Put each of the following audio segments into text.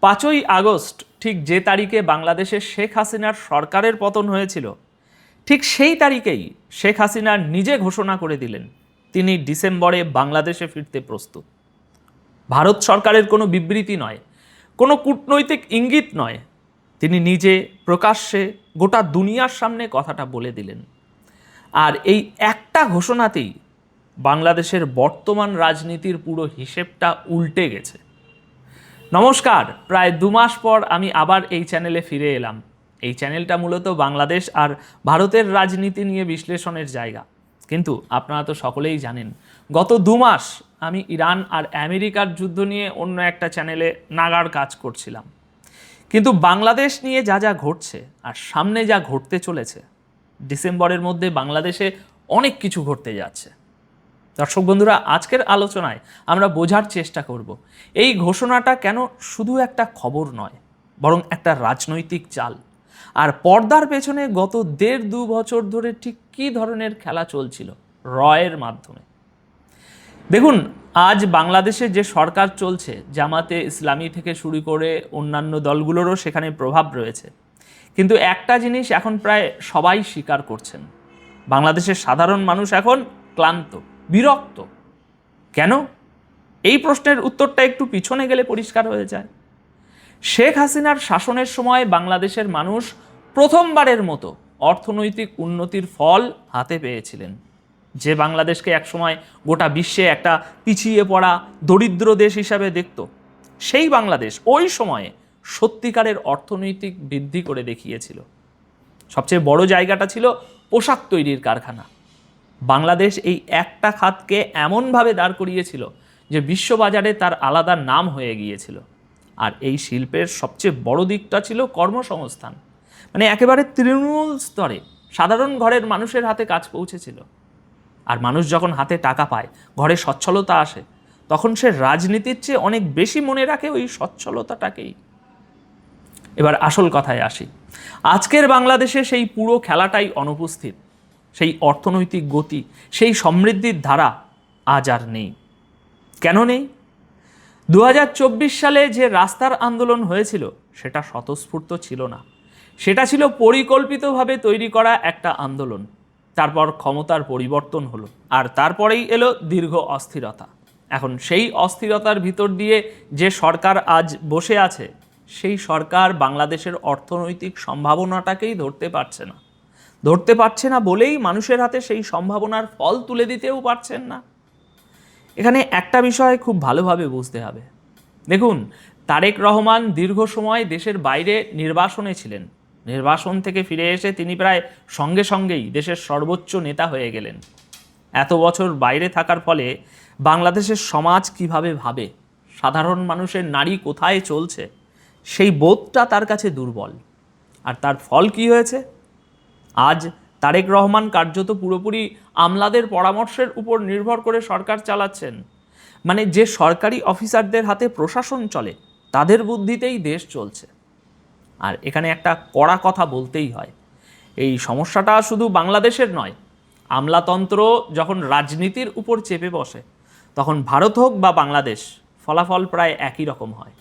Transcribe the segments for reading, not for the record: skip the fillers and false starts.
5ই August ঠিক যে তারিখে বাংলাদেশের শেখ হাসিনার সরকারের পতন হয়েছিল, ঠিক সেই তারিখেই শেখ হাসিনা নিজে ঘোষণা করে দিলেন তিনি ডিসেম্বরে বাংলাদেশে ফিরতে প্রস্তুত। ভারত সরকারের কোনো বিবৃতি নয়, কোনো কূটনৈতিক ইঙ্গিত নয়, তিনি নিজে প্রকাশ্যে গোটা দুনিয়ার সামনে কথাটা বলে দিলেন। আর এই একটা ঘোষণাতেই বাংলাদেশের বর্তমান রাজনীতির পুরো হিসেবটা উল্টে গেছে। নমস্কার, প্রায় 2 মাস পর আমি আবার এই চ্যানেলে ফিরে এলাম। এই চ্যানেলটা মূলত বাংলাদেশ আর ভারতের রাজনীতি নিয়ে বিশ্লেষণের জায়গা। কিন্তু আপনারা তো সকলেই জানেন, গত 2 মাস আমি ইরান আর আমেরিকার যুদ্ধ নিয়ে অন্য একটা চ্যানেলে নাগাড় কাজ করছিলাম। কিন্তু বাংলাদেশ নিয়ে যা যা ঘটছে আর সামনে যা ঘটতে চলেছে, ডিসেম্বরের মধ্যে বাংলাদেশে অনেক কিছু ঘটতে যাচ্ছে। দর্শক বন্ধুরা, আজকের আলোচনায় আমরা বোঝার চেষ্টা করব এই ঘোষণাটা কেন শুধু একটা খবর নয়, বরং একটা রাজনৈতিক চাল। আর পর্দার পেছনে গত 1.5-2 বছর ধরে ঠিক কী ধরনের খেলা চলছিল রয়ের মাধ্যমে। দেখুন, আজ বাংলাদেশে যে সরকার চলছে, জামাতে ইসলামী থেকে শুরু করে অন্যান্য দলগুলোরও সেখানে প্রভাব রয়েছে। কিন্তু একটা জিনিস এখন প্রায় সবাই স্বীকার করছেন, বাংলাদেশের সাধারণ মানুষ এখন ক্লান্ত, বিরক্ত। কেন? এই প্রশ্নের উত্তরটা একটু পিছনে গেলে পরিষ্কার হয়ে যায়। শেখ হাসিনার শাসনের সময় বাংলাদেশের মানুষ প্রথমবারের মতো অর্থনৈতিক উন্নতির ফল হাতে পেয়েছিলেন। যে বাংলাদেশকে একসময় গোটা বিশ্বে একটা পিছিয়ে পড়া দরিদ্র দেশ হিসাবে দেখত, সেই বাংলাদেশ ওই সময়ে সত্যিকারের অর্থনৈতিক বৃদ্ধি করে দেখিয়েছিল। সবচেয়ে বড় জায়গাটা ছিল পোশাক তৈরির কারখানা। বাংলাদেশ এই একটা খাতকে এমনভাবে দাঁড় করিয়েছিল যে বিশ্ববাজারে তার আলাদা নাম হয়ে গিয়েছিল। আর এই শিল্পের সবচেয়ে বড় দিকটা ছিল কর্মসংস্থান। মানে একেবারে তৃণমূল স্তরে সাধারণ ঘরের মানুষের হাতে কাজ পৌঁছেছিল। আর মানুষ যখন হাতে টাকা পায়, ঘরে সচ্ছলতা আসে, তখন সে রাজনীতির চেয়ে অনেক বেশি মনে রাখে ওই সচ্ছলতাটাকেই। এবার আসল কথায় আসি। আজকের বাংলাদেশে সেই পুরো খেলাটাই অনুপস্থিত। সেই অর্থনৈতিক গতি, সেই সমৃদ্ধির ধারা আজ আর নেই। কেন নেই? 2024 সালে যে রাস্তার আন্দোলন হয়েছিল সেটা স্বতঃস্ফূর্ত ছিল না, সেটা ছিল পরিকল্পিতভাবে তৈরি করা একটা আন্দোলন। তারপর ক্ষমতার পরিবর্তন হলো, আর তারপরেই এলো দীর্ঘ অস্থিরতা। এখন সেই অস্থিরতার ভিতর দিয়ে যে সরকার আজ বসে আছে, সেই সরকার বাংলাদেশের অর্থনৈতিক সম্ভাবনাটাকেই ধরতে পারছে না বলেই মানুষের হাতে সেই সম্ভাবনার ফল তুলে দিতেও পারছেন না। এখানে একটা বিষয় খুব ভালোভাবে বুঝতে হবে। দেখুন, তারেক রহমান দীর্ঘ সময় দেশের বাইরে নির্বাসনে ছিলেন। নির্বাসন থেকে ফিরে এসে তিনি প্রায় সঙ্গে সঙ্গেই দেশের সর্বোচ্চ নেতা হয়ে গেলেন। এত বছর বাইরে থাকার ফলে বাংলাদেশের সমাজ কিভাবে ভাবে, সাধারণ মানুষের নাড়ি কোথায় চলছে, সেই বোধটা তার কাছে দুর্বল। আর তার ফল কি হয়েছে? আজ তারেক রহমান কার্যত পুরোপুরি আমলাদের পরামর্শের উপর নির্ভর করে সরকার চালাচ্ছেন। মানে যে সরকারি অফিসারদের হাতে প্রশাসন চলে, তাদের বুদ্ধিতেই দেশ চলছে। আর এখানে একটা কড়া কথা বলতেই হয়, এই সমস্যাটা শুধু বাংলাদেশের নয়। আমলাতন্ত্র যখন রাজনীতির উপর চেপে বসে, তখন ভারত হোক বা বাংলাদেশ, ফলাফল প্রায় একই রকম হয়।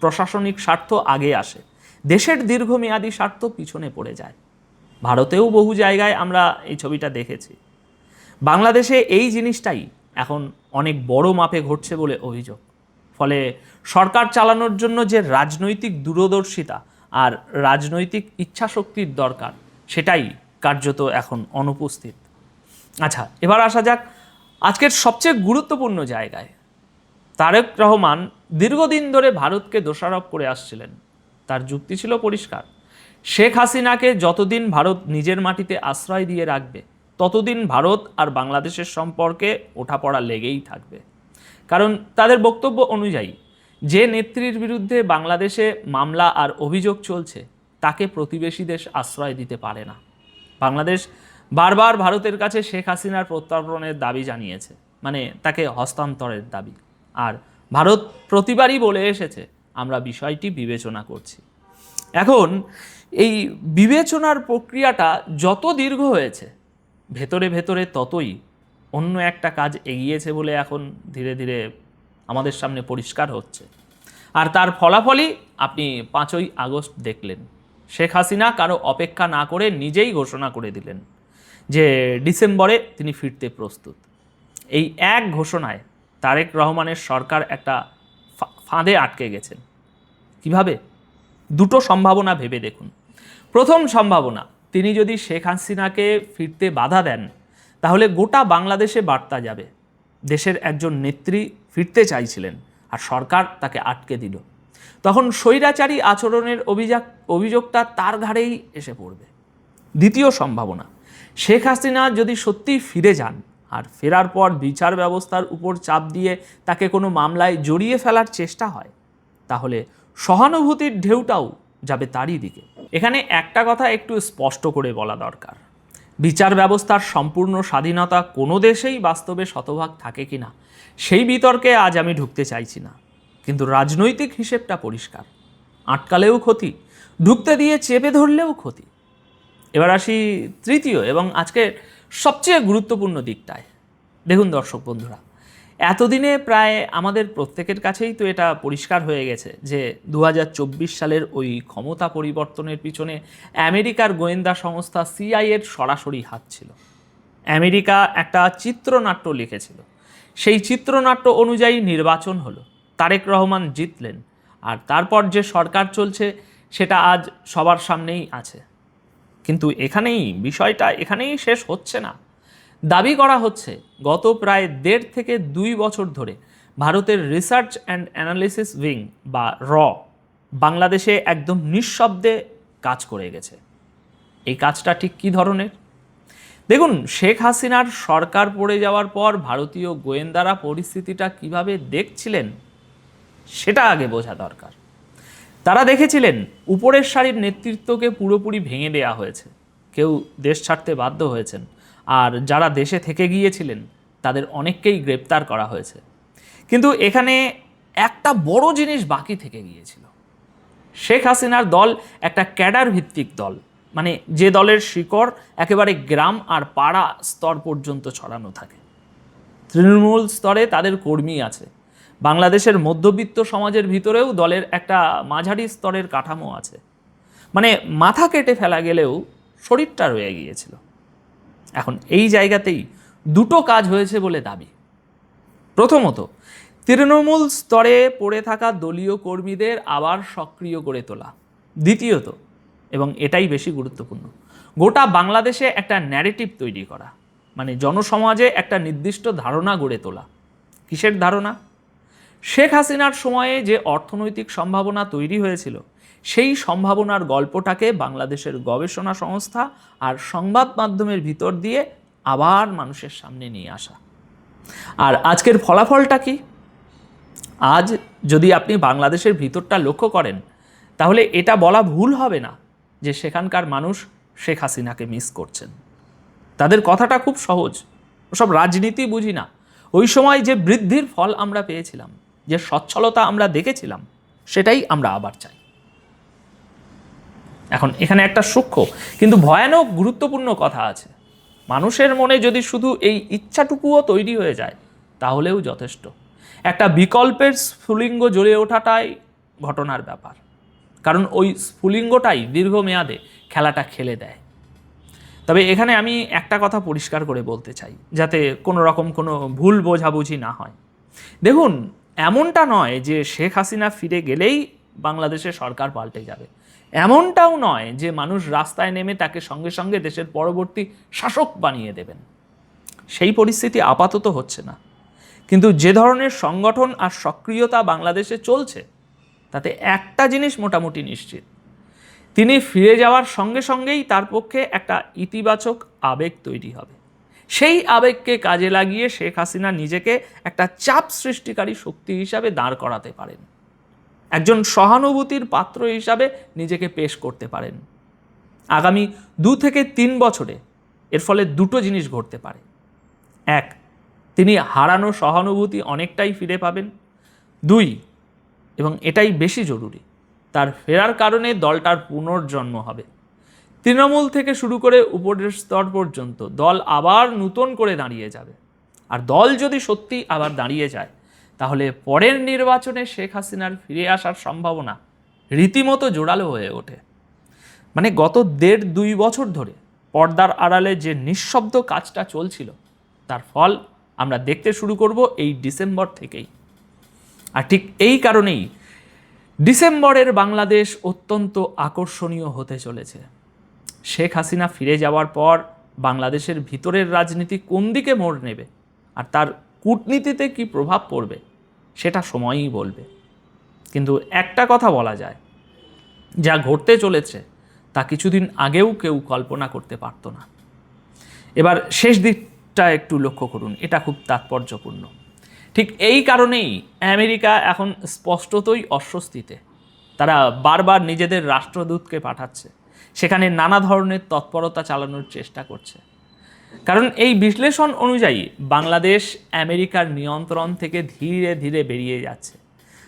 প্রশাসনিক স্বার্থ আগে আসে, দেশের দীর্ঘমেয়াদী স্বার্থ পিছনে পড়ে যায়। ভারতেও বহু জায়গায় আমরা এই ছবিটা দেখেছি। বাংলাদেশে এই জিনিসটাই এখন অনেক বড় মাপে ঘটছে বলে অভিযোগ। ফলে সরকার চালানোর জন্য যে রাজনৈতিক দূরদর্শিতা আর রাজনৈতিক ইচ্ছাশক্তির দরকার, সেটাই কার্যত এখন অনুপস্থিত। আচ্ছা, এবার আসা যাক আজকের সবচেয়ে গুরুত্বপূর্ণ জায়গায়। তারেক রহমান দীর্ঘদিন ধরে ভারতকে দোষারোপ করে আসছিলেন। তার যুক্তি ছিল পরিষ্কার, শেখ হাসিনাকে যতদিন ভারত নিজের মাটিতে আশ্রয় দিয়ে রাখবে, ততদিন ভারত আর বাংলাদেশের সম্পর্কে ওঠাপড়া লেগেই থাকবে। কারণ তাদের বক্তব্য অনুযায়ী যে নেত্রীর বিরুদ্ধে বাংলাদেশে মামলা আর অভিযোগ চলছে, তাকে প্রতিবেশী দেশ আশ্রয় দিতে পারে না। বাংলাদেশ বারবার ভারতের কাছে শেখ হাসিনার প্রত্যর্পণের দাবি জানিয়েছে, মানে তাকে হস্তান্তরের দাবি। আর ভারত প্রতিবারই বলে এসেছে, আমরা বিষয়টি বিবেচনা করছি। এখন এই বিবেচনার প্রক্রিয়াটা যত দীর্ঘ হয়েছে, ভেতরে ভেতরে ততই অন্য একটা কাজ এগিয়েছে বলে এখন ধীরে ধীরে আমাদের সামনে পরিষ্কার হচ্ছে। আর তার ফলাফলই আপনি 5ই আগস্ট দেখলেন। শেখ হাসিনা কারো অপেক্ষা না করে নিজেই ঘোষণা করে দিলেন যে ডিসেম্বরে তিনি ফিরতে প্রস্তুত। এই এক ঘোষণায় তারেক রহমানের সরকার একটা ফাঁদে আটকে গেছেন। কিভাবে? দুটো সম্ভাবনা ভেবে দেখুন। প্রথম সম্ভাবনা, তিনি যদি শেখ হাসিনাকে ফিরতে বাধা দেন তাহলে গোটা বাংলাদেশে বার্তা যাবে দেশের একজন নেত্রী ফিরতে চাইছিলেন আর সরকার তাকে আটকে দিল। তখন স্বৈরাচারী আচরণের অভিযোগটা তার ঘাড়েই এসে পড়বে। দ্বিতীয় সম্ভাবনা, শেখ হাসিনা যদি সত্যিই ফিরে যান আর ফেরার পর বিচার ব্যবস্থার উপর চাপ দিয়ে তাকে কোনো মামলায় জড়িয়ে ফেলার চেষ্টা হয়, তাহলে সহানুভূতির ঢেউটাও যাবে তারই দিকে। এখানে একটা কথা একটু স্পষ্ট করে বলা দরকার, বিচার ব্যবস্থার সম্পূর্ণ স্বাধীনতা কোনো দেশেই বাস্তবে শতভাগ থাকে কি না সেই বিতর্কে আজ আমি ঢুকতে চাইছি না, কিন্তু রাজনৈতিক হিসেবটা পরিষ্কার। আটকালেও ক্ষতি, ঢুকতে দিয়ে চেপে ধরলেও ক্ষতি। এবার আসি তৃতীয় এবং আজকের সবচেয়ে গুরুত্বপূর্ণ দিকটায়। দেখুন দর্শক বন্ধুরা, এতদিনে প্রায় আমাদের প্রত্যেকের কাছেই তো এটা পরিষ্কার হয়ে গেছে যে 2024 সালের ওই ক্ষমতা পরিবর্তনের পিছনে আমেরিকার গোয়েন্দা সংস্থা সিআইএর সরাসরি হাত ছিল। আমেরিকা একটা চিত্রনাট্য লিখেছিল, সেই চিত্রনাট্য অনুযায়ী নির্বাচন হলো, তারেক রহমান জিতলেন, আর তারপর যে সরকার চলছে সেটা আজ সবার সামনেই আছে। কিন্তু বিষয়টা এখানেই শেষ হচ্ছে না। দাবি করা হচ্ছে গত প্রায় 1.5 থেকে 2 বছর ধরে ভারতের রিসার্চ অ্যান্ড অ্যানালিসিস উইং বা বাংলাদেশে একদম নিঃশব্দে কাজ করে গেছে। এই কাজটা ঠিক কী ধরনের? দেখুন, শেখ হাসিনার সরকার পড়ে যাওয়ার পর ভারতীয় গোয়েন্দারা পরিস্থিতিটা কিভাবে দেখছিলেন সেটা আগে বোঝা দরকার। তারা দেখেছিলেন উপরের সারির নেতৃত্বকে পুরোপুরি ভেঙে দেওয়া হয়েছে, কেউ দেশ ছাড়তে বাধ্য হয়েছেন, আর যারা দেশে থেকে গিয়েছিলেন তাদের অনেককেই গ্রেপ্তার করা হয়েছে। কিন্তু এখানে একটা বড় জিনিস বাকি থেকে গিয়েছিল। শেখ হাসিনার দল একটা ক্যাডার ভিত্তিক দল, মানে যে দলের শিকড় একেবারে গ্রাম আর পাড়া স্তর পর্যন্ত ছড়ানো থাকে। তৃণমূল স্তরে তাদের কর্মী আছে, বাংলাদেশের মধ্যবিত্ত সমাজের ভিতরেও দলের একটা মাঝারি স্তরের কাঠামো আছে। মানে মাথা কেটে ফেলা গেলেও শরীরটা রয়ে গিয়েছিল। এখন এই জায়গাতেই দুটো কাজ হয়েছে বলে দাবি। প্রথমত, তৃণমূল স্তরে পড়ে থাকা দলীয় কর্মীদের আবার সক্রিয় করে তোলা। দ্বিতীয়ত, এবং এটাই বেশি গুরুত্বপূর্ণ, গোটা বাংলাদেশে একটা ন্যারেটিভ তৈরি করা, মানে জনসমাজে একটা নির্দিষ্ট ধারণা গড়ে তোলা। কিসের ধারণা? শেখ হাসিনার সময়ে যে অর্থনৈতিক সম্ভাবনা তৈরি হয়েছিল সেই সম্ভাবনার গল্পটাকে বাংলাদেশের গবেষণা সংস্থা আর সংবাদ মাধ্যমের ভিতর দিয়ে আবার মানুষের সামনে নিয়ে আসা। আর আজকের ফলাফলটা কি? আজ যদি আপনি বাংলাদেশের ভিতরটা লক্ষ্য করেন তাহলে এটা বলা ভুল হবে না যে সেখানকার মানুষ শেখ হাসিনাকে মিস করছেন। তাদের কথাটা খুব সহজ, ওসব রাজনীতি বুঝি না। ওই সময় যে বৃদ্ধির ফল আমরা পেয়েছিলাম, যে সচ্ছলতা আমরা দেখেছিলাম, সেটাই আমরা আবার চাই। এখন এখানে একটা সূক্ষ্ম কিন্তু ভয়ানক গুরুত্বপূর্ণ কথা আছে। মানুষের মনে যদি শুধু এই ইচ্ছাটুকুও তৈরি হয়ে যায় তাহলেও যথেষ্ট। একটা বিকল্পের স্ফুলিঙ্গ জ্বলে ওঠাটাই ঘটনার ব্যাপার, কারণ ওই স্ফুলিঙ্গটাই দীর্ঘমেয়াদে খেলাটা খেলে দেয়। তবে এখানে আমি একটা কথা পরিষ্কার করে বলতে চাই, যাতে কোনো রকম কোনো ভুল বোঝাবুঝি না হয়। দেখুন, এমনটা নয় যে শেখ হাসিনা ফিরে গেলেই বাংলাদেশে সরকার পাল্টে যাবে। এমনটাও নয় যে মানুষ রাস্তায় নেমে তাকে সঙ্গে সঙ্গে দেশের পরবর্তী শাসক বানিয়ে দেবেন। সেই পরিস্থিতি আপাতত হচ্ছে না। কিন্তু যে ধরনের সংগঠন আর সক্রিয়তা বাংলাদেশে চলছে তাতে একটা জিনিস মোটামুটি নিশ্চিত, তিনি ফিরে যাওয়ার সঙ্গে সঙ্গেই তার পক্ষে একটা ইতিবাচক আবেগ তৈরি হবে। সেই আবেগকে কাজে লাগিয়ে শেখ হাসিনা নিজেকে একটা চাপ সৃষ্টিকারী শক্তি হিসাবে দাঁড় করাতে পারেন, একজন সহানুভূতির পাত্র হিসাবে নিজেকে পেশ করতে পারেন। আগামী 2 থেকে 3 বছরে এর ফলে দুটো জিনিস ঘটতে পারে। এক, তিনি হারানো সহানুভূতি অনেকটাই ফিরে পাবেন। 2, এবং এটাই বেশি জরুরি, তার ফেরার কারণে দলটার পুনর্জন্ম হবে। তৃণমূল থেকে শুরু করে উপরের স্তর পর্যন্ত দল আবার নতুন করে দাঁড়িয়ে যাবে। আর দল যদি সত্যি আবার দাঁড়িয়ে যায় তাহলে পরের নির্বাচনে শেখ হাসিনার ফিরে আসার সম্ভাবনা রীতিমতো জোরালো হয়ে ওঠে। মানে গত 1.5-2 বছর ধরে পর্দার আড়ালে যে নিঃশব্দ কাজটা চলছিল তার ফল আমরা দেখতে শুরু করব এই ডিসেম্বর থেকেই। আর ঠিক এই কারণেই ডিসেম্বরের বাংলাদেশ অত্যন্ত আকর্ষণীয় হতে চলেছে। শেখ হাসিনা ফিরে যাওয়ার পর বাংলাদেশের ভিতরের রাজনীতি কোন দিকে মোড় নেবে আর তার কূটনীতিতে কি প্রভাব পড়বে সেটা সময়ই বলবে। কিন্তু একটা কথা বলা যায়, যা ঘটতে চলেছে তা কিছুদিন আগেও কেউ কল্পনা করতে পারত না। এবার শেষ দিকটা একটু লক্ষ্য করুন, এটা খুব তাৎপর্যপূর্ণ। ঠিক এই কারণেই আমেরিকা এখন স্পষ্টতই অস্বস্তিতে। তারা বারবার নিজেদের রাষ্ট্রদূতকে পাঠাচ্ছে, সেখানে নানা ধরনের তৎপরতা চালানোর চেষ্টা করছে। কারণ এই বিশ্লেষণ অনুযায়ী বাংলাদেশ আমেরিকার নিয়ন্ত্রণ থেকে ধীরে ধীরে বেরিয়ে যাচ্ছে,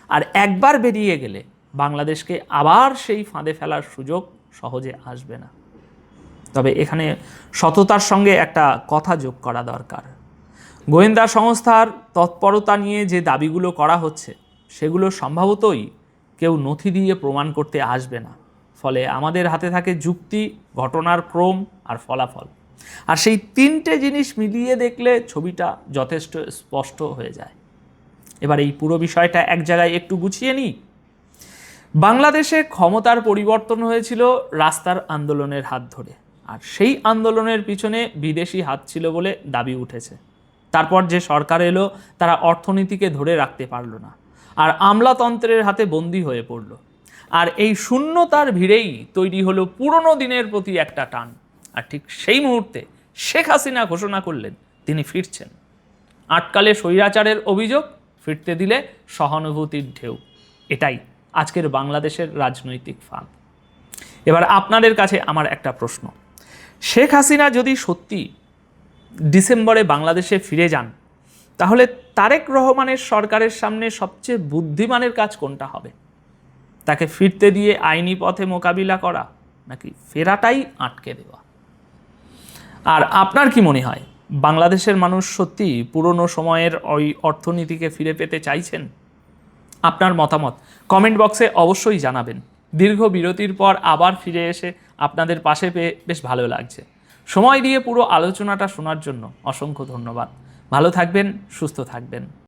আর একবার বেরিয়ে গেলে বাংলাদেশকে আবার সেই ফাঁদে ফেলার সুযোগ সহজে আসবে না। তবে এখানে সততার সঙ্গে একটা কথা যোগ করা দরকার। গোয়েন্দা সংস্থার তৎপরতা নিয়ে যে দাবিগুলো করা হচ্ছে সেগুলো সম্ভবতই কেউ নথি দিয়ে প্রমাণ করতে আসবে না। ফলে আমাদের হাতে থাকে যুক্তি, ঘটনার ক্রম আর ফলাফল। আর সেই 3টে জিনিস মিলিয়ে দেখলে ছবিটা যথেষ্ট স্পষ্ট হয়ে যায়। এবার এই পুরো বিষয়টা এক জায়গায় একটু গুছিয়ে নিই। বাংলাদেশে ক্ষমতার পরিবর্তন হয়েছিল রাস্তার আন্দোলনের হাত ধরে, আর সেই আন্দোলনের পিছনে বিদেশি হাত ছিল বলে দাবি উঠেছে। তারপর যে সরকার এলো তারা অর্থনীতিকে ধরে রাখতে পারলো না, আর আমলাতন্ত্রের হাতে বন্দী হয়ে পড়ল। আর এই শূন্যতার ভিড়েই তৈরি হলো পুরনো দিনের প্রতি একটা টান। আর ঠিক সেই মুহূর্তে শেখ হাসিনা ঘোষণা করলেন তিনি ফিরছেন। আটকালে স্বৈরাচারের অভিযোগ, ফিরতে দিলে সহানুভূতির ঢেউ। এটাই আজকের বাংলাদেশের রাজনৈতিক ফাঁদ। এবার আপনাদের কাছে আমার একটা প্রশ্ন, শেখ হাসিনা যদি সত্যি ডিসেম্বরে বাংলাদেশে ফিরে যান, তাহলে তারেক রহমানের সরকারের সামনে সবচেয়ে বুদ্ধিমানের কাজ কোনটা হবে? তাকে ফিরতে দিয়ে আইনি পথে মোকাবিলা করা, নাকি ফেরাটাই আটকে দেওয়া? আর আপনার কি মনে হয়, বাংলাদেশের মানুষ সত্যি পুরনো সময়ের ওই অর্থনীতিকে ফিরে পেতে চাইছেন? আপনার মতামত কমেন্ট বক্সে অবশ্যই জানাবেন। দীর্ঘ বিরতির পর আবার ফিরে এসে আপনাদের পাশে পেয়ে বেশ ভালো লাগছে। সময় দিয়ে পুরো আলোচনাটা শোনার জন্য অসংখ্য ধন্যবাদ। ভালো থাকবেন, সুস্থ থাকবেন।